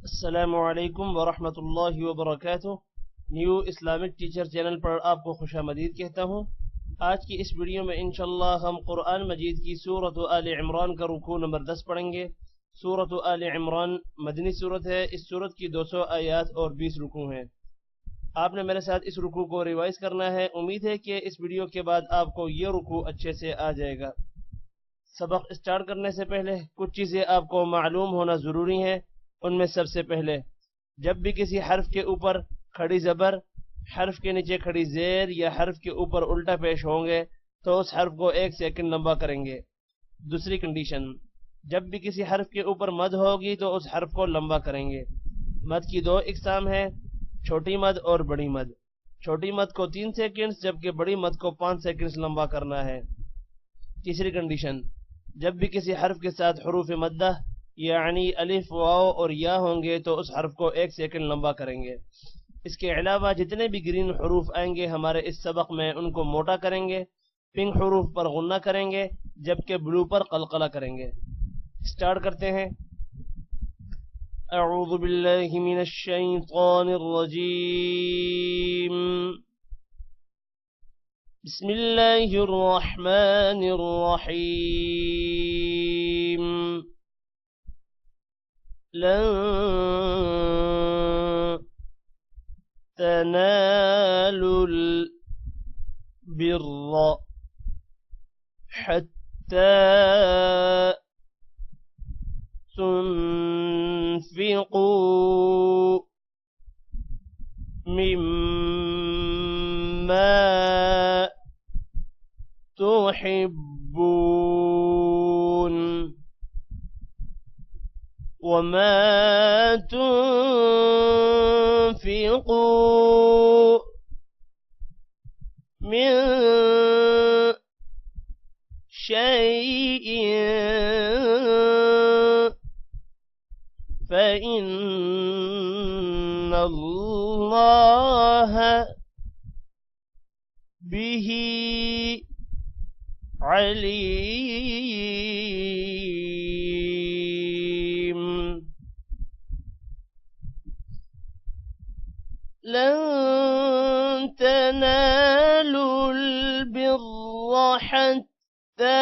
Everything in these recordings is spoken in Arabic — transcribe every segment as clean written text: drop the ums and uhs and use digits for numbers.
अस्सलामुअलैकुम वरहमतुल्लाहि वबरकातुह। न्यू इस्लामिक टीचर चैनल पर आपको खुशामदीद कहता हूँ। आज की इस वीडियो में इंशाअल्लाह हम कुरान मजीद की सूरत आल इमरान का रुकू नंबर 10 पढ़ेंगे। सूरत आल इमरान मदनी सूरत है। इस सूरत की 200 आयात और 20 रुकू हैं। आपने मेरे साथ इस रुकू को रिवाइज करना है। उम्मीद है कि इस वीडियो के बाद आपको ये रुकू अच्छे से आ जाएगा। सबक स्टार्ट करने से पहले कुछ चीज़ें आपको मालूम होना ज़रूरी है। उनमें सबसे पहले, जब भी किसी हर्फ के ऊपर खड़ी ज़बर, हर्फ के नीचे खड़ी ज़ेर या हर्फ के ऊपर उल्टा पेश होंगे तो उस हर्फ को 1 सेकंड लंबा करेंगे। दूसरी कंडीशन, जब भी किसी हर्फ के ऊपर मद होगी तो उस हर्फ को लंबा करेंगे। मद की 2 इकसाम है, छोटी मद और बड़ी मद। छोटी मद को 3 सेकंड जबकि बड़ी मद को 5 सेकंड लंबा करना है। तीसरी कंडीशन, जब भी किसी हर्फ के साथ हुरूफ मद्दा यानी अलिफ वाव और या होंगे तो उस हर्फ को 1 सेकंड लंबा करेंगे। इसके अलावा जितने भी ग्रीन हुरूफ आएंगे हमारे इस सबक में उनको मोटा करेंगे। पिंक हुरूफ पर गुन्ना करेंगे जबकि ब्लू पर कलकला करेंगे। स्टार्ट करते हैं। अऊज़ु बिल्लाहि मिनश शैतानिर रजीम। बिस्मिल्लाहिर रहमानिर रहीम। लन तनालुल बिर्र हत्ता तुन्फिक़ू मिम्मा तुहिब्बून वमा तुन्फिक़ू मिन शैइन फ़इन्नल्लाह बिही अलीम। लन तनालुल बिर्र हत्ता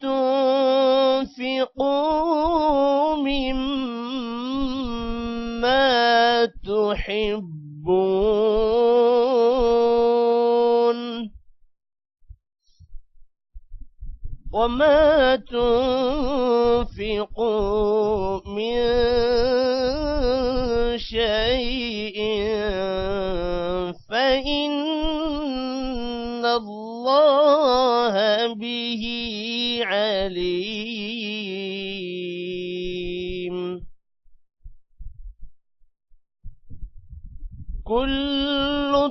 तुन्फिक़ू मिम्मा तुहिब्बून वमा तुन्फिक़ू मिन शैइन फ़इन्नल्लाह बिही अलीम। कुल्लु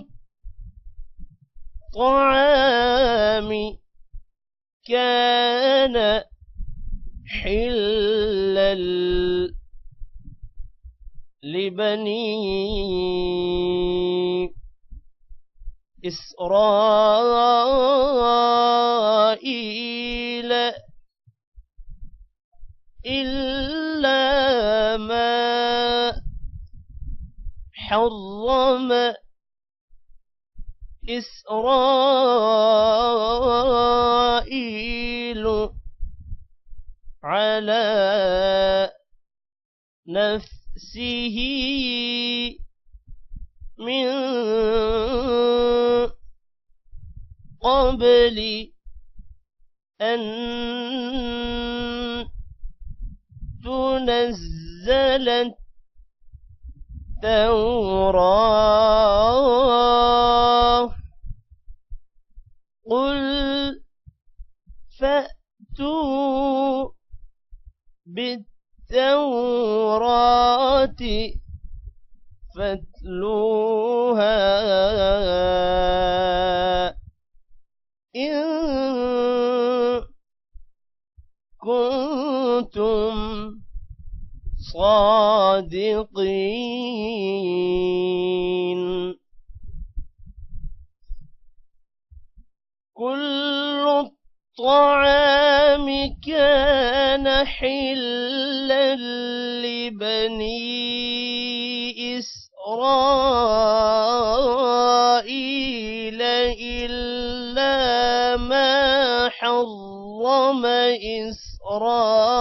त्वआम कान हिल्लल लिबनी इस्राईल इल्ला मा हर्रम इस्राईल अला नफ्सिही मिन क़ब्ल अन तुनज़्ज़ल التوراة قل فأتوا بالتوراة فاتلوها إن كنتم صادقين. كل الطعام كان حلا لبني إسرائيل إلا ما حرم إسرائيل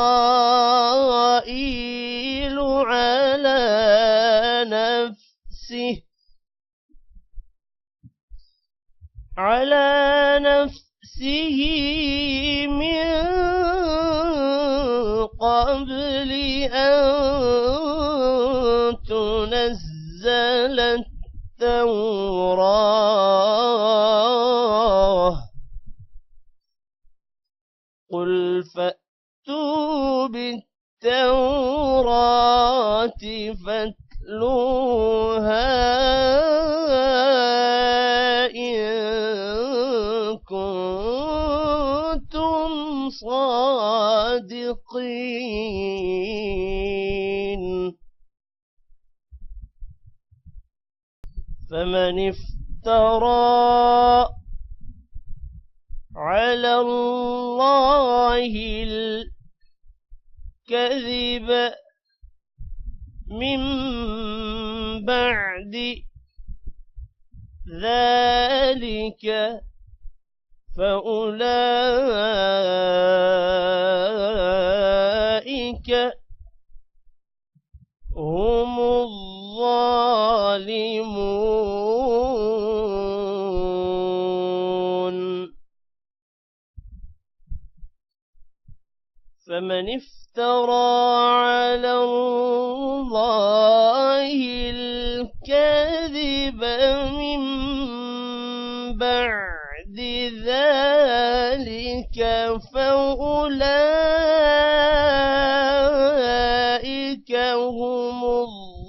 على نفسه من قبل أن تنزل التوراة قل فأتوا بالتوراة فاتلوها إن كنتم صادقين فمن افترى على الله الكذب من بعد ذلك فأولئك هم الظالمون فمن افترى على الله الكذب من بعد ذلك فأولئك هم الظالمون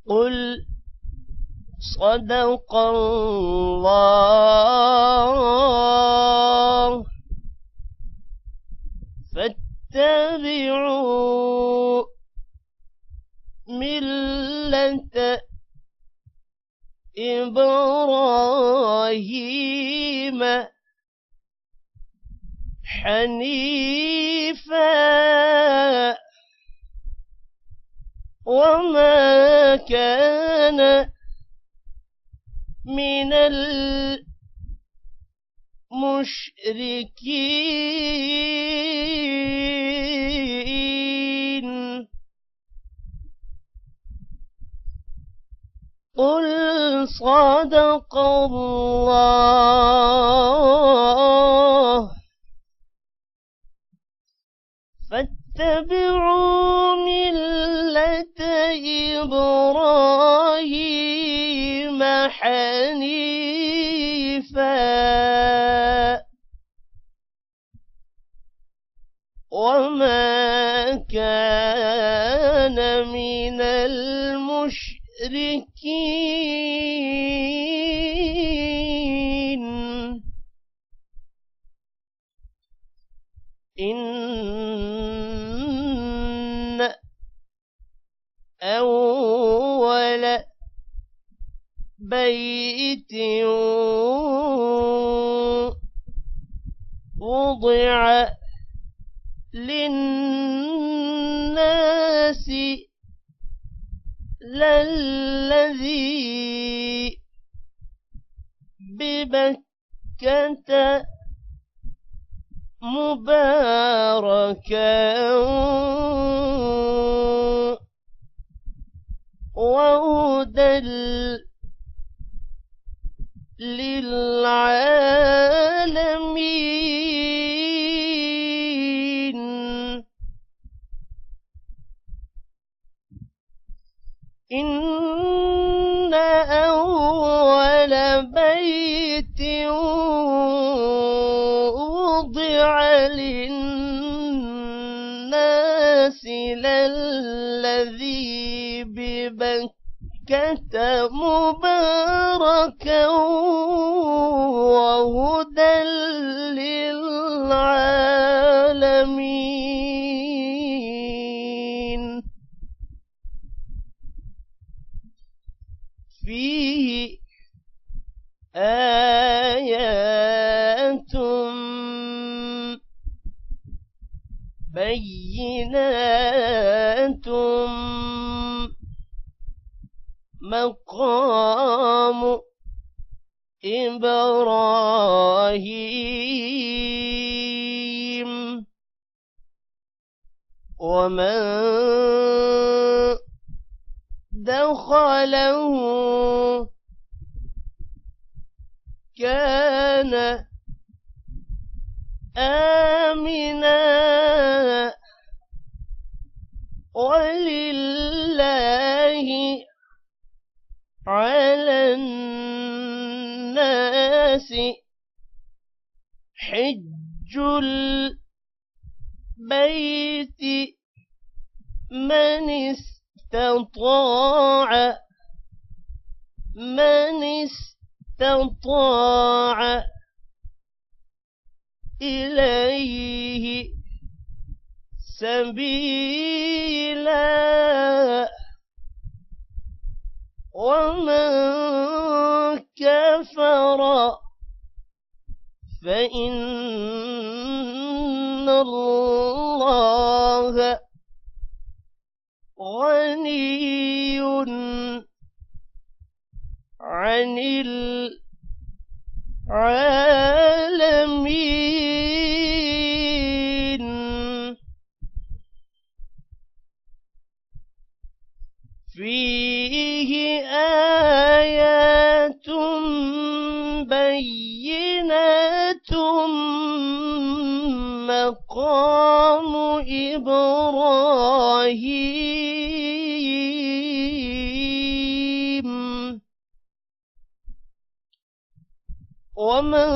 قل صدق الله فاتبعوا ملة إبراهيم حنيفا وما كان من المشركين قل صدق الله فاتبعوا ملة إبراهيم حنيفا وما كان من المشركين إن أول بيت وضع للناس للذي ببكة مباركا وهدى للعالمين إن أول بيت وضع للناس للذي ببكة مباركا وهدى للعالمين بينات مقام إبراهيم ومن دخله كان آمنا ولله على الناس حج البيت من استطاع إليه سبيلا ومن كفر فإن الله غني عن العالمين. فيه آيات بينات مقام إبراهيم ومن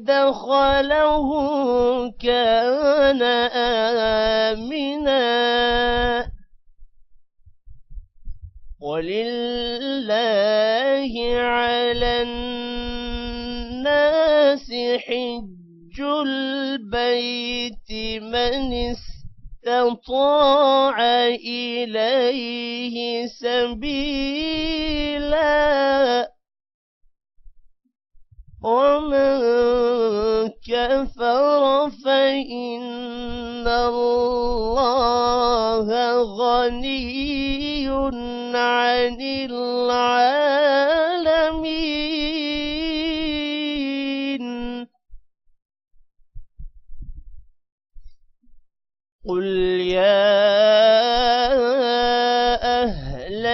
دخله كان آمنا ولله على الناس حج البيت من استطاع إليه سبيلا ومن كفر فإن الله غني عن العالمين. قل يا أهل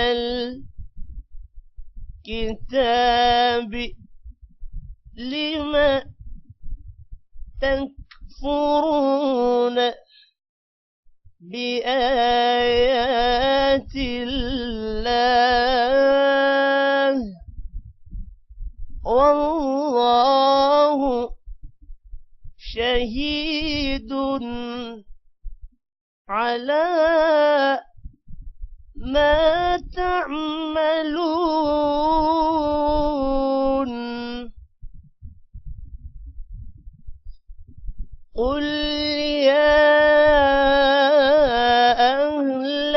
الكتاب لم تكفرون بآيات الله والله شهيد على ما تعملون. قل يا أهل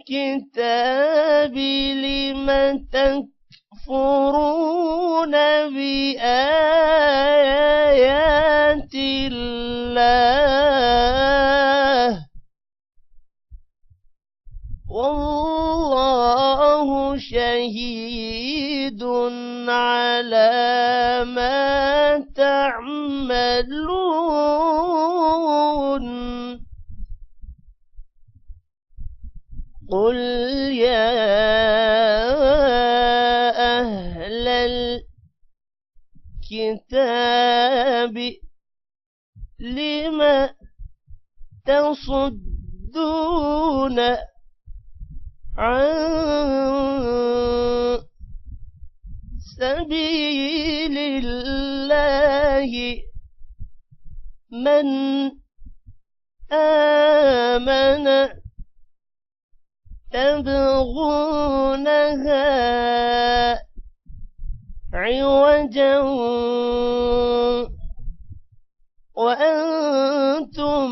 الكتاب لم تكفرون بآيات الله والله شهيد على ما تعملون. قل يا أهل الكتاب لم تصدون عن سبيل الله من آمن تبغونها عوجا وأنتم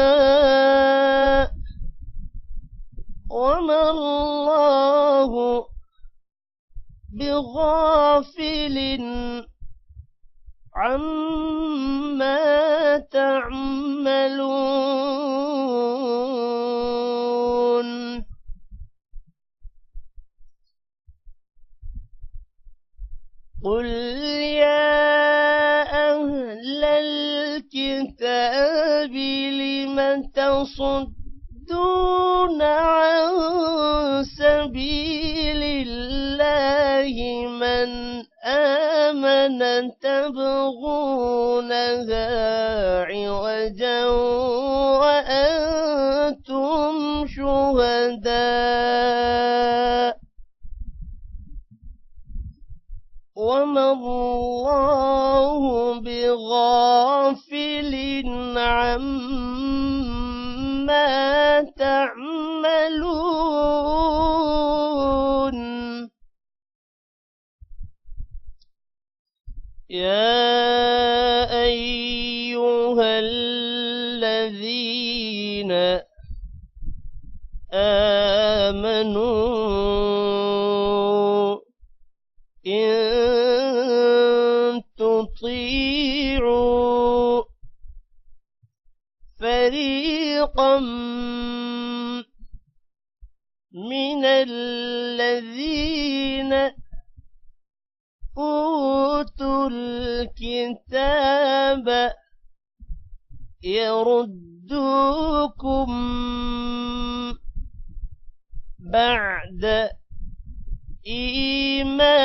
شهداء وما الله بغافل عما تعملون قل يا أهل الكتاب لم تصدون عن سبيل الله من آمن تبغونها عوجا وأنتم شهداء وما الله بغافل عما تعملون يا أيها الذين آمنوا إن تطيعوا فريقا من الذين أوتوا الكتاب يردوكم بعد إيمانكم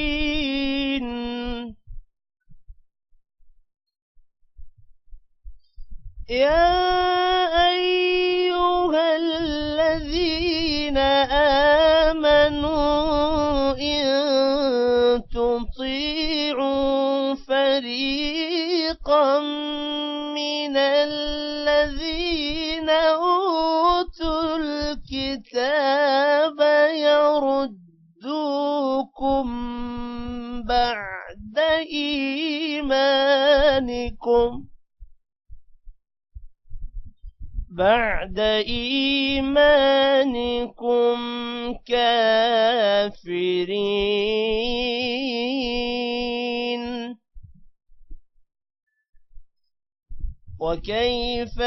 كافرين يا أيها الذين آمنوا إن تطيعوا فريقا من الذين أوتوا الكتاب يردوكم بعد إيمانكم كافرين وكيف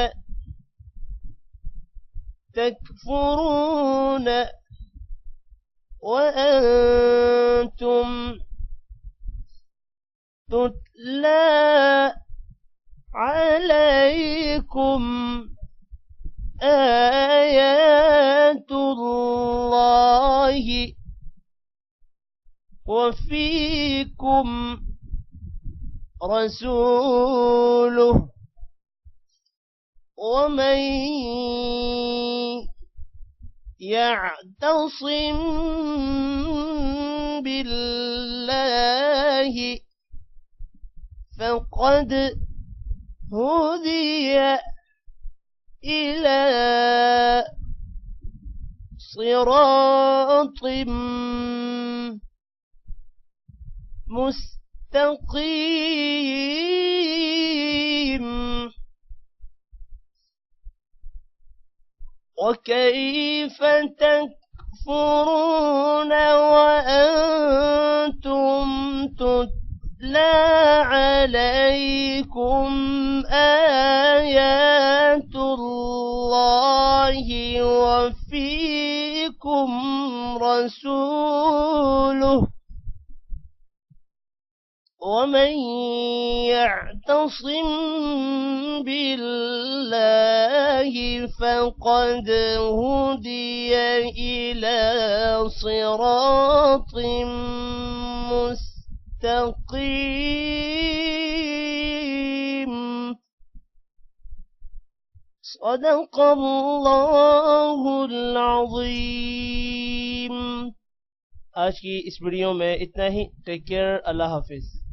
تكفرون وأنتم تتلى عليكم آيات الله وفيكم رسوله ومن يعتصم بالله فقد هدي إلى صراط مستقيم وكيف تكفرون وأنتم تتلى عليكم آيات الله وفيكم رسوله ومن يعتصم بالله فقد هدي إلى صراط مستقيم صدق الله العظيم। आज की इस वीडियो में इतना ही। टेक केयर, अल्लाह हाफिज।